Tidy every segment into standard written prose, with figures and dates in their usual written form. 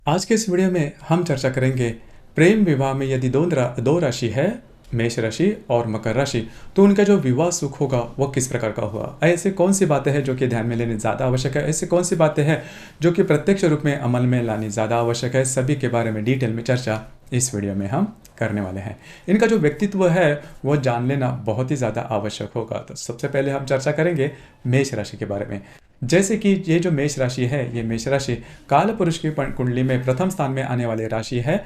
आज के इस वीडियो में हम चर्चा करेंगे प्रेम विवाह में यदि दो राशि है, मेष राशि और मकर राशि, तो उनका जो विवाह सुख होगा वो किस प्रकार का हुआ। ऐसे कौन सी बातें हैं जो कि ध्यान में लेनी ज़्यादा आवश्यक है, ऐसे कौन सी बातें हैं जो कि प्रत्यक्ष रूप में अमल में लानी ज़्यादा आवश्यक है, सभी के बारे में डिटेल में चर्चा इस वीडियो में हम करने वाले हैं। इनका जो व्यक्तित्व है वो जान लेना बहुत ही ज़्यादा आवश्यक होगा। तो सबसे पहले हम चर्चा करेंगे मेष राशि के बारे में। जैसे कि ये जो मेष राशि है, ये मेष राशि काल पुरुष की कुंडली में प्रथम स्थान में आने वाली राशि है।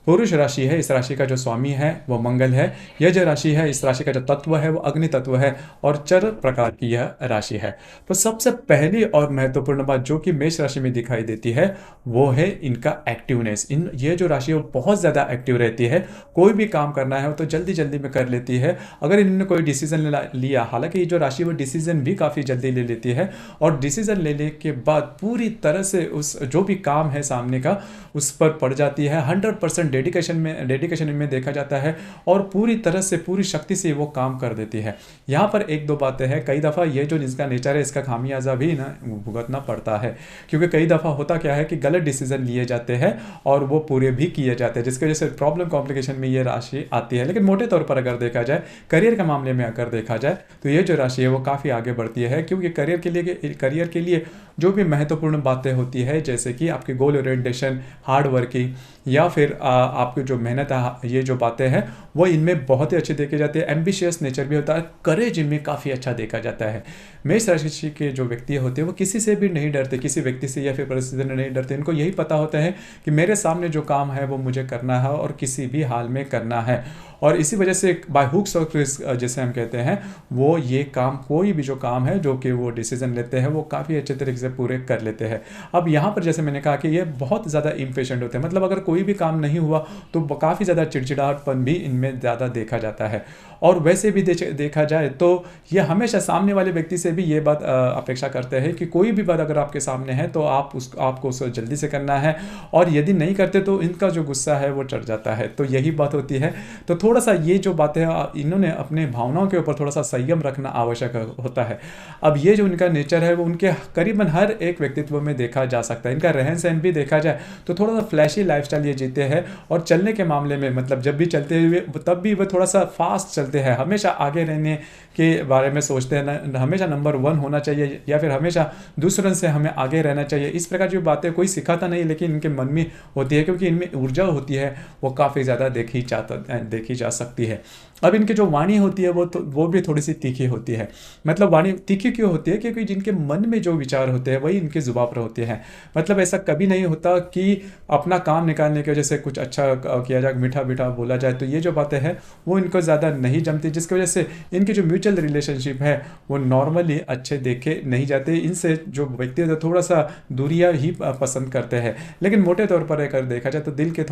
पुरुष राशि है, इस राशि का जो स्वामी है वो मंगल है। यह जो राशि है, इस राशि का जो तत्व है वो अग्नि तत्व है और चर प्रकार की यह राशि है। तो सबसे पहली और महत्वपूर्ण बात जो कि मेष राशि में दिखाई देती है वो है इनका एक्टिवनेस। ये जो राशि है वो बहुत ज़्यादा एक्टिव रहती है। कोई भी काम करना है तो जल्दी जल्दी में कर लेती है। अगर इन्होंने कोई डिसीजन लिया, हालांकि ये जो राशि वो डिसीजन भी काफ़ी जल्दी ले लेती है और डिसीजन लेने के बाद पूरी तरह से उस जो भी काम है सामने का उस पर पड़ जाती है। 100% डेडिकेशन इनमें देखा जाता है और पूरी तरह से पूरी शक्ति से वो काम कर देती है। यहाँ पर एक दो बातें हैं, कई दफ़ा ये जो जिसका नेचर है इसका खामियाजा भी ना भुगतना पड़ता है, क्योंकि कई दफ़ा होता क्या है कि गलत डिसीजन लिए जाते हैं और वो पूरे भी किए जाते हैं, जिसकी वजह से प्रॉब्लम कॉम्प्लिकेशन में ये राशि आती है। लेकिन मोटे तौर पर अगर देखा जाए, करियर के मामले में अगर देखा जाए तो ये जो राशि है वो काफ़ी आगे बढ़ती है, क्योंकि करियर के लिए जो भी महत्वपूर्ण बातें होती है, जैसे कि आपकी गोल ओरिएंटेशन, हार्ड वर्किंग या फिर आपकी जो मेहनत है, ये जो बातें हैं वो इनमें बहुत ही अच्छी देखी जाती है। एम्बिशियस नेचर भी होता है, करेज इनमें काफ़ी अच्छा देखा जाता है। मेष राशि के जो व्यक्ति होते हैं वो किसी से भी नहीं डरते, किसी व्यक्ति से या फिर परिस्थिति से नहीं डरते। इनको यही पता होता है कि मेरे सामने जो काम है वो मुझे करना है और किसी भी हाल में करना है, और इसी वजह से बाय हुक्स और क्रिक्स जैसे हम कहते हैं वो ये काम, कोई भी जो काम है जो कि वो डिसीजन लेते हैं वो काफ़ी अच्छे तरीके से पूरे कर लेते हैं। अब यहाँ पर जैसे मैंने कहा कि ये बहुत ज़्यादा इम्पेशेंट होते हैं, मतलब अगर कोई भी काम नहीं हुआ तो काफ़ी ज़्यादा चिड़चिड़ाहटपन भी इनमें ज़्यादा देखा जाता है। और वैसे भी देखा जाए तो ये हमेशा सामने वाले व्यक्ति से भी ये बात अपेक्षा करते हैं कि कोई भी बात अगर आपके सामने है तो आपको उसको जल्दी से करना है, और यदि नहीं करते तो इनका जो गुस्सा है वो चढ़ जाता है। तो यही बात होती है। तो थोड़ा सा ये जो बातें इन्होंने अपने भावनाओं के ऊपर थोड़ा सा संयम रखना आवश्यक होता है। अब ये जो इनका नेचर है वो उनके करीबन हर एक व्यक्तित्व में देखा जा सकता है। इनका रहन सहन भी देखा जाए तो थोड़ा सा फ्लैशी लाइफस्टाइल ये जीते हैं, और चलने के मामले में मतलब जब भी चलते हुए तब भी वो थोड़ा सा फास्ट चलते हैं, हमेशा आगे रहने के बारे में सोचते हैं, हमेशा नंबर 1 होना चाहिए या फिर हमेशा दूसरों से हमें आगे रहना चाहिए। इस प्रकार की बातें कोई सिखाता नहीं, लेकिन इनके मन में होती है, क्योंकि इनमें ऊर्जा होती है वो काफ़ी ज़्यादा देखी जा सकती है। अब इनकी जो वाणी होती है वो भी थोड़ी सी तीखी होती है। मतलब वाणी तीखी क्यों होती है? क्योंकि जिनके मन में जो विचार होते हैं वही इनकी जुबान पर होते हैं। मतलब ऐसा कभी नहीं होता कि अपना काम निकालने की वजह से कुछ अच्छा किया जाए, मीठा मीठा बोला जाए, तो ये जो बातें हैं वो इनको ज़्यादा नहीं जमती, जिसकी वजह से इनकी जो म्यूचुअल रिलेशनशिप है वो नॉर्मली अच्छे देखे नहीं जाते। इनसे जो व्यक्ति होते थोड़ा सा दूरियाँ ही पसंद करते हैं। लेकिन मोटे तौर पर अगर देखा जाए तो दिल के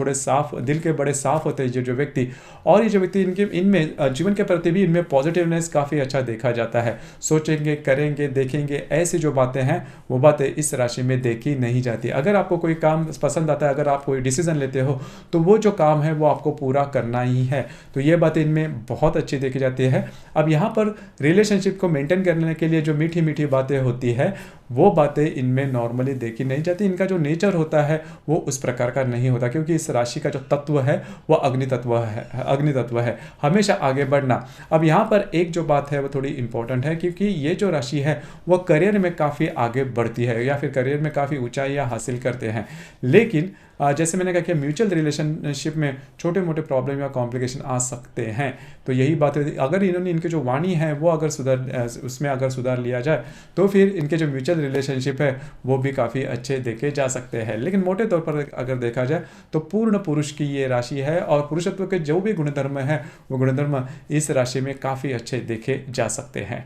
बड़े साफ होते हैं ये जो व्यक्ति, और ये जो व्यक्ति इनमें जीवन के प्रति भी इनमें पॉजिटिवनेस काफ़ी अच्छा देखा जाता है। सोचेंगे, करेंगे, देखेंगे, ऐसी जो बातें हैं वो बातें इस राशि में देखी नहीं जाती। अगर आपको कोई काम पसंद आता है, अगर आप कोई डिसीजन लेते हो तो वो जो काम है वो आपको पूरा करना ही है। तो ये बातें इनमें बहुत अच्छी देखी जाती है। अब यहाँ पर रिलेशनशिप को मेंटेन करने के लिए जो मीठी मीठी बातें होती है वो बातें इनमें नॉर्मली देखी नहीं जाती। इनका जो नेचर होता है वो उस प्रकार का नहीं होता, क्योंकि इस राशि का जो तत्व है वो अग्नि तत्व है, हमेशा आगे बढ़ना। अब यहाँ पर एक जो बात है वो थोड़ी इंपॉर्टेंट है, क्योंकि ये जो राशि है वो करियर में काफ़ी आगे बढ़ती है या फिर करियर में काफ़ी ऊंचाइयाँ हासिल करते हैं। लेकिन जैसे मैंने कहा कि म्यूचुअल रिलेशनशिप में छोटे मोटे प्रॉब्लम या कॉम्प्लिकेशन आ सकते हैं। तो यही बात है, अगर इनकी जो वाणी है वो अगर सुधार लिया जाए तो फिर इनके जो म्यूचुअल रिलेशनशिप है वो भी काफ़ी अच्छे देखे जा सकते हैं। लेकिन मोटे तौर पर अगर देखा जाए तो पूर्ण पुरुष की ये राशि है, और पुरुषत्व के जो भी गुणधर्म है वो गुणधर्म इस राशि में काफ़ी अच्छे देखे जा सकते हैं।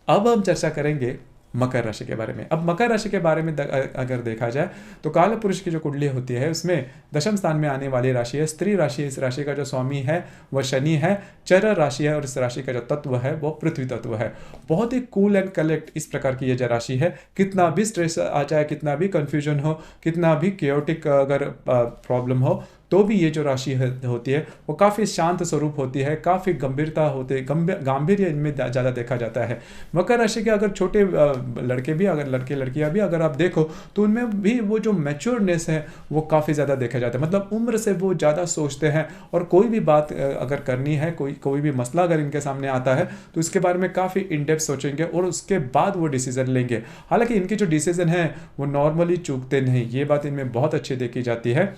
अब हम चर्चा करेंगे मकर राशि के बारे में। अब मकर राशि के बारे में अगर देखा जाए तो काल पुरुष की जो कुंडली होती है उसमें दशम स्थान में आने वाली राशि है स्त्री राशि। इस राशि का जो स्वामी है वह शनि है, चर राशि है, और इस राशि का जो तत्व है वो पृथ्वी तत्व है। बहुत ही कूल एंड कलेक्ट इस प्रकार की ये जो राशि है, कितना भी स्ट्रेस आ जाए, कितना भी कंफ्यूजन हो, कितना भी केओटिक अगर प्रॉब्लम हो, तो भी ये जो राशि होती है वो काफ़ी शांत स्वरूप होती है, काफ़ी गंभीरता होती है, गांधीर्य इनमें ज़्यादा देखा जाता है। मकर राशि के अगर छोटे लड़के भी, अगर लड़के लड़कियां भी अगर आप देखो तो उनमें भी वो जो मैच्योरनेस है वो काफ़ी ज़्यादा देखा जाता है। मतलब उम्र से वो ज़्यादा सोचते हैं और कोई भी बात अगर करनी है, कोई भी मसला अगर इनके सामने आता है तो इसके बारे में काफ़ी इन डेप्थ सोचेंगे और उसके बाद वो डिसीजन लेंगे। हालांकि इनके जो डिसीजन है वो नॉर्मली चूकते नहीं, ये बात इनमें बहुत अच्छी देखी जाती है।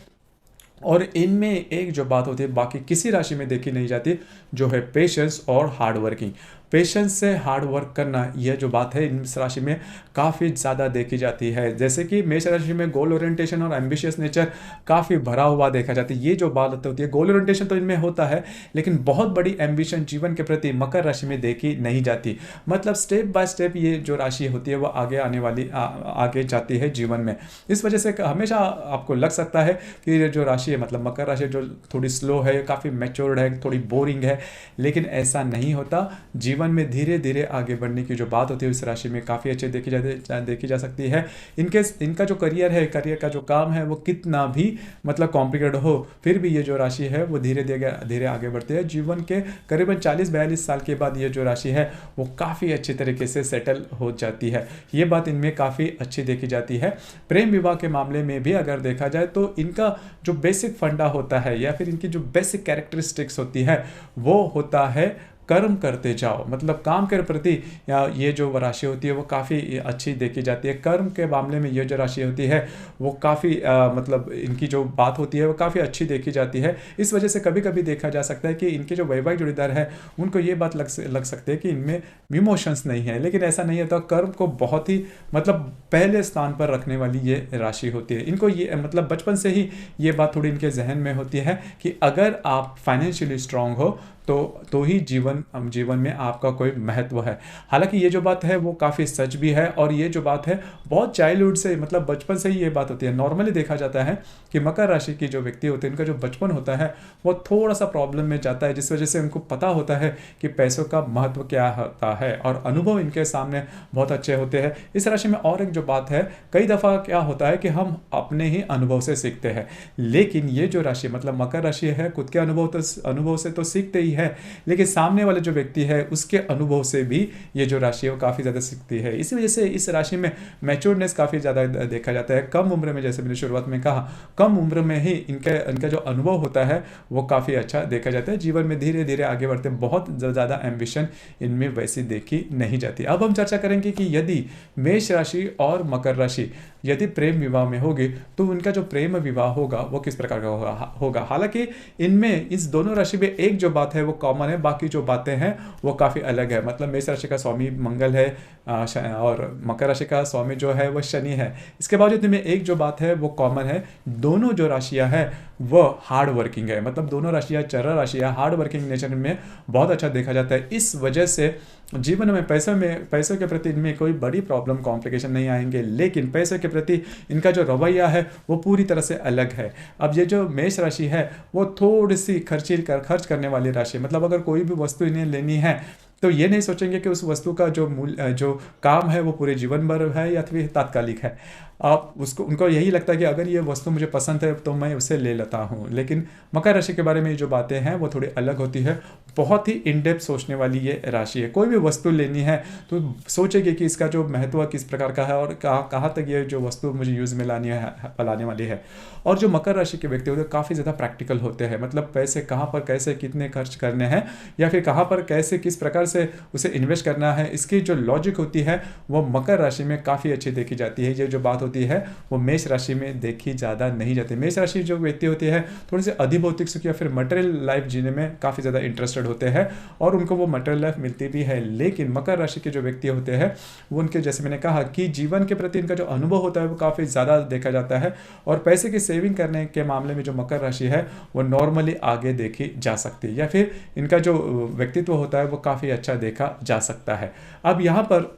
और इनमें एक जो बात होती है बाकी किसी राशि में देखी नहीं जाती, जो है पेशेंस और हार्ड वर्किंग। पेशेंस से हार्ड वर्क करना, यह जो बात है इस राशि में काफ़ी ज़्यादा देखी जाती है। जैसे कि मेष राशि में गोल ओरिएंटेशन और एम्बिशियस नेचर काफ़ी भरा हुआ देखा जाता है। ये जो बात होती है, गोल ओरिएंटेशन तो इनमें होता है लेकिन बहुत बड़ी एम्बिशन जीवन के प्रति मकर राशि में देखी नहीं जाती। मतलब स्टेप बाय स्टेप ये जो राशि होती है वो आगे आने वाली आगे जाती है जीवन में। इस वजह से हमेशा आपको लग सकता है कि ये जो राशि है, मतलब मकर राशि जो थोड़ी स्लो है, काफ़ी मैच्योर्ड है, थोड़ी बोरिंग है, लेकिन ऐसा नहीं होता। जीवन में धीरे धीरे आगे बढ़ने की जो बात होती है इस राशि में काफ़ी अच्छी देखी जा सकती है। इनका जो करियर है, करियर का जो काम है वो कितना भी मतलब कॉम्प्लिकेटेड हो, फिर भी ये जो राशि है वो धीरे धीरे आगे बढ़ती है। जीवन के करीबन 40-42 साल के बाद ये जो राशि है वो काफ़ी अच्छी तरीके से सेटल हो जाती है। ये बात इनमें काफ़ी अच्छी देखी जाती है। प्रेम विवाह के मामले में भी अगर देखा जाए तो इनका जो बेसिक फंडा होता है या फिर इनकी जो बेसिक कैरेक्टरिस्टिक्स होती है वो होता है कर्म करते जाओ। मतलब काम के प्रति या ये जो राशि होती है वो काफ़ी अच्छी देखी जाती है। कर्म के मामले में ये जो राशि होती है वो काफ़ी मतलब इनकी जो बात होती है वो काफ़ी अच्छी देखी जाती है। इस वजह से कभी कभी देखा जा सकता है कि इनके जो वैवाहिक जोड़ीदार है उनको ये बात लग सकती है कि इनमें इमोशंस नहीं है, लेकिन ऐसा नहीं होता। कर्म को बहुत ही मतलब पहले स्थान पर रखने वाली ये राशि होती है। इनको ये मतलब बचपन से ही ये बात थोड़ी इनके जहन में होती है कि अगर आप फाइनेंशियली स्ट्रांग हो तो ही जीवन में आपका कोई महत्व है। हालांकि ये जो बात है वो काफ़ी सच भी है और ये जो बात है बहुत चाइल्डहुड से, मतलब बचपन से ही ये बात होती है। नॉर्मली देखा जाता है कि मकर राशि की जो व्यक्ति होते हैं उनका जो बचपन होता है वो थोड़ा सा प्रॉब्लम में जाता है, जिस वजह से उनको पता होता है कि पैसों का महत्व क्या होता है और अनुभव इनके सामने बहुत अच्छे होते हैं। इस राशि में और एक जो बात है, कई दफ़ा क्या होता है कि हम अपने ही अनुभव से सीखते हैं, लेकिन ये जो राशि मतलब मकर राशि है खुद के अनुभव से तो सीखते ही है, लेकिन सामने वाले जो व्यक्ति है उसके अनुभव से भी ये जो राशि है वो काफ़ी ज़्यादा सीखती है। इसी वजह से इस राशि में मैच्योरनेस काफ़ी ज़्यादा देखा जाता है। कम उम्र में, जैसे मैंने शुरुआत में कहा, कम उम्र में ही इनका जो अनुभव होता है वो काफ़ी अच्छा देखा जाता है। जीवन में धीरे धीरे आगे बढ़ते बहुत ज़्यादा एम्बिशन इनमें वैसी देखी नहीं जाती। अब हम चर्चा करेंगे कि यदि मेष राशि और मकर राशि यदि प्रेम विवाह में होगी तो उनका जो प्रेम विवाह होगा वो किस प्रकार का होगा। हालांकि इनमें इस दोनों राशि में एक जो बात है वो कॉमन है, बाकी जो बातें हैं वो काफ़ी अलग है। मतलब मेष राशि का स्वामी मंगल है और मकर राशि का स्वामी जो है वो शनि है। इसके बावजूद में एक जो बात है वो कॉमन है, दोनों जो राशियां हैं वो हार्ड वर्किंग है। मतलब दोनों राशियां चर राशियां हार्ड वर्किंग नेचर में बहुत अच्छा देखा जाता है। इस वजह से जीवन में पैसों के प्रति इनमें कोई बड़ी प्रॉब्लम कॉम्प्लिकेशन नहीं आएंगे, लेकिन पैसों के प्रति इनका जो रवैया है वो पूरी तरह से अलग है। अब ये जो मेष राशि है वो थोड़ी सी खर्च करने वाली राशि है। मतलब अगर कोई भी वस्तु इन्हें लेनी है तो ये नहीं सोचेंगे कि उस वस्तु का जो काम है वो पूरे जीवन भर है या फिर तात्कालिक है। आप उनको यही लगता है कि अगर ये वस्तु मुझे पसंद है तो मैं उसे ले लेता हूँ। लेकिन मकर राशि के बारे में जो बातें हैं वो थोड़ी अलग होती है। बहुत ही इन डेप्थ सोचने वाली ये राशि है। कोई भी वस्तु लेनी है तो सोचेगी कि इसका जो महत्व किस प्रकार का है और कहाँ तक ये जो वस्तु मुझे यूज़ में लाने वाली है। और जो मकर राशि के व्यक्ति होते हैं काफ़ी ज़्यादा प्रैक्टिकल होते हैं। मतलब पैसे कहाँ पर कैसे कितने खर्च करने हैं या फिर कहाँ पर कैसे किस प्रकार से उसे इन्वेस्ट करना है, इसकी जो लॉजिक होती है वो मकर राशि में काफ़ी अच्छी देखी जाती है। ये जो बात होती है वो मेष राशि में देखी ज़्यादा नहीं जाती। मेष राशि जो व्यक्ति होती है थोड़ी सी अधिभौतिक सुख या फिर मटेरियल लाइफ जीने में काफ़ी ज़्यादा इंटरेस्टेड होते हैं और उनको वो मटेरियल लाइफ मिलती भी है। लेकिन मकर राशि के जो व्यक्ति होते हैं वो उनके, जैसे मैंने कहा कि जीवन के प्रति इनका जो अनुभव होता है वो काफ़ी ज़्यादा देखा जाता है और पैसे की सेविंग करने के मामले में जो मकर राशि है वो नॉर्मली आगे देखी जा सकती है या फिर इनका जो व्यक्तित्व होता है वो काफ़ी अच्छा देखा जा सकता है। अब यहाँ पर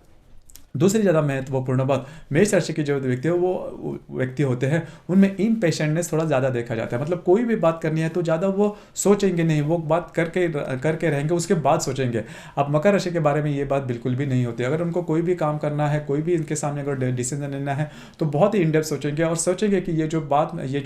दूसरी ज़्यादा महत्वपूर्ण बात, मेष राशि के जो व्यक्ति है वो व्यक्ति होते हैं उनमें इम्पेशेंटनेस थोड़ा ज़्यादा देखा जाता है। मतलब कोई भी बात करनी है तो ज़्यादा वो सोचेंगे नहीं, वो बात करके करके रहेंगे, उसके बाद सोचेंगे। अब मकर राशि के बारे में ये बात बिल्कुल भी नहीं होती। अगर उनको कोई भी काम करना है, कोई भी इनके सामने अगर डिसीजन लेना है तो बहुत ही इनडेप्थ सोचेंगे और सोचेंगे कि ये जो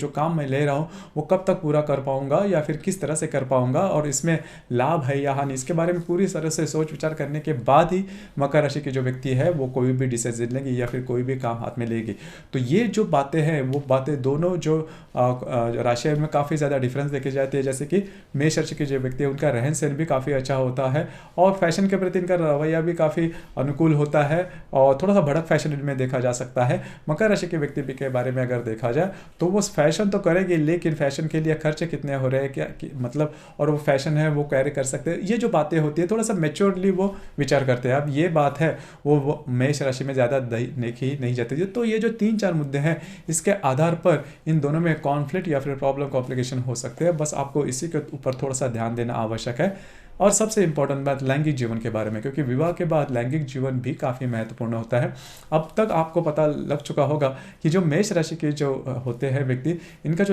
काम मैं ले रहा हूँ वो कब तक पूरा कर पाऊंगा या फिर किस तरह से कर पाऊंगा और इसमें लाभ है या हानि, इसके बारे में पूरी तरह से सोच विचार करने के बाद ही मकर राशि के जो व्यक्ति है वो कोई भी डिसीजन लेंगे या फिर कोई भी काम हाथ में लेगी। तो ये जो बातें हैं वो बातें दोनों जो राशि में काफ़ी ज़्यादा डिफरेंस देखी जाती है। जैसे कि मेष राशि के जो व्यक्ति है उनका रहन सहन भी काफ़ी अच्छा होता है और फैशन के प्रति इनका रवैया भी काफ़ी अनुकूल होता है और थोड़ा सा भड़क फैशन इनमें देखा जा सकता है। मकर राशि के व्यक्ति के बारे में अगर देखा जाए तो वो फैशन तो करेंगे लेकिन फैशन के लिए खर्चे कितने हो रहे हैं क्या मतलब, और वो फैशन है वो कैरी कर सकते हैं, ये जो बातें होती है थोड़ा सा मेच्योरली वो विचार करते हैं। अब ये बात है वो मेष राशि में ज़्यादा देखी नहीं जाती है। तो ये जो 3-4 मुद्दे हैं इसके आधार पर इन दोनों में कॉन्फ्लिक्ट या फिर प्रॉब्लम कॉम्प्लिकेशन हो सकते हैं। बस आपको इसी के ऊपर थोड़ा सा ध्यान देना आवश्यक है। और सबसे इंपॉर्टेंट बात लैंगिक जीवन के बारे में, क्योंकि विवाह के बाद लैंगिक जीवन भी काफ़ी महत्वपूर्ण होता है। अब तक आपको पता लग चुका होगा कि जो मेष राशि के जो होते हैं व्यक्ति, इनकी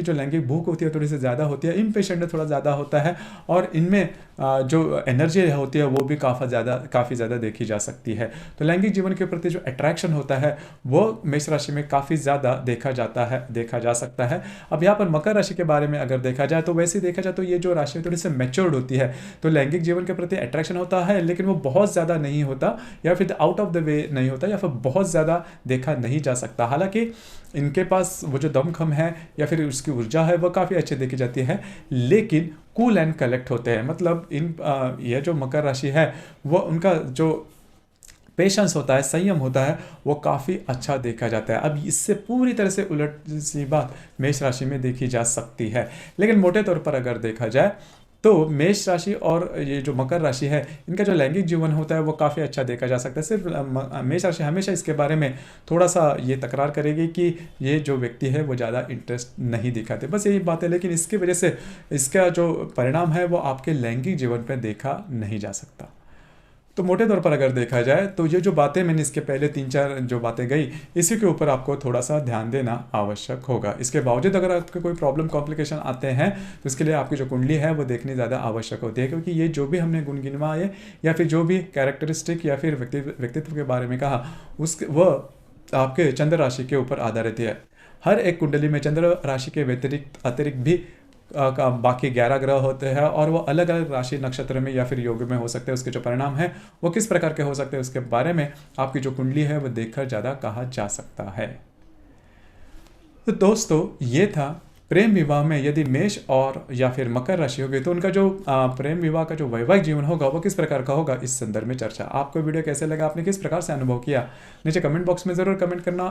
जो लैंगिक भूख होती है थोड़ी सी ज़्यादा होती है, इम्पेशेंट थोड़ा ज़्यादा होता है और इनमें जो एनर्जी होती है वो भी काफ़ी ज़्यादा देखी जा सकती है। तो लैंगिक जीवन के प्रति जो अट्रैक्शन होता है वो मेष राशि में काफ़ी ज़्यादा देखा जा सकता है। अब यहाँ पर मकर राशि के बारे में अगर देखा जाए तो वैसे देखा जाए तो ये जो राशि थोड़ी सी मैच्योर्ड होती है, तो लैंगिक जीवन के प्रति अट्रैक्शन होता है लेकिन वो बहुत ज़्यादा नहीं होता या फिर आउट ऑफ द वे नहीं होता या फिर बहुत ज़्यादा देखा नहीं जा सकता। हालांकि इनके पास वो जो दमखम है या फिर उसकी ऊर्जा है वो काफ़ी अच्छी देखी जाती है, लेकिन कूल एंड कलेक्ट होते हैं। मतलब ये जो मकर राशि है वो उनका जो पेशेंस होता है, संयम होता है, वो काफ़ी अच्छा देखा जाता है। अब इससे पूरी तरह से उलट सी बात मेष राशि में देखी जा सकती है। लेकिन मोटे तौर पर अगर देखा जाए तो मेष राशि और ये जो मकर राशि है इनका जो लैंगिक जीवन होता है वो काफ़ी अच्छा देखा जा सकता है। सिर्फ मेष राशि हमेशा इसके बारे में थोड़ा सा ये तकरार करेगी कि ये जो व्यक्ति है वो ज़्यादा इंटरेस्ट नहीं दिखाते, बस यही बात है। लेकिन इसकी वजह से इसका जो परिणाम है वो आपके लैंगिक जीवन पर देखा नहीं जा सकता। तो मोटे तौर पर अगर देखा जाए तो ये जो बातें मैंने इसके पहले 3-4 जो बातें गई इसी के ऊपर आपको थोड़ा सा ध्यान देना आवश्यक होगा। इसके बावजूद अगर आपके कोई प्रॉब्लम कॉम्प्लिकेशन आते हैं तो इसके लिए आपकी जो कुंडली है वो देखनी ज़्यादा आवश्यक होती है, क्योंकि ये जो भी हमने गुण गिनवाए या फिर जो भी कैरेक्टरिस्टिक या फिर व्यक्तित्व के बारे में कहा वह आपके चंद्र राशि के ऊपर आधारित है। हर एक कुंडली में चंद्र राशि के अतिरिक्त भी बाकी 11 ग्रह होते हैं और वो अलग अलग राशि नक्षत्र में या फिर योग में हो सकते हैं। उसके जो परिणाम है वो किस प्रकार के हो सकते हैं उसके बारे में आपकी जो कुंडली है वो देखकर ज़्यादा कहा जा सकता है। तो दोस्तों ये था प्रेम विवाह में यदि मेष और या फिर मकर राशि होगी तो उनका जो प्रेम विवाह का जो वैवाहिक जीवन होगा वो किस प्रकार का होगा, इस संदर्भ में चर्चा। आपको वीडियो कैसे लगा, आपने किस प्रकार से अनुभव किया, नीचे कमेंट बॉक्स में ज़रूर कमेंट करना।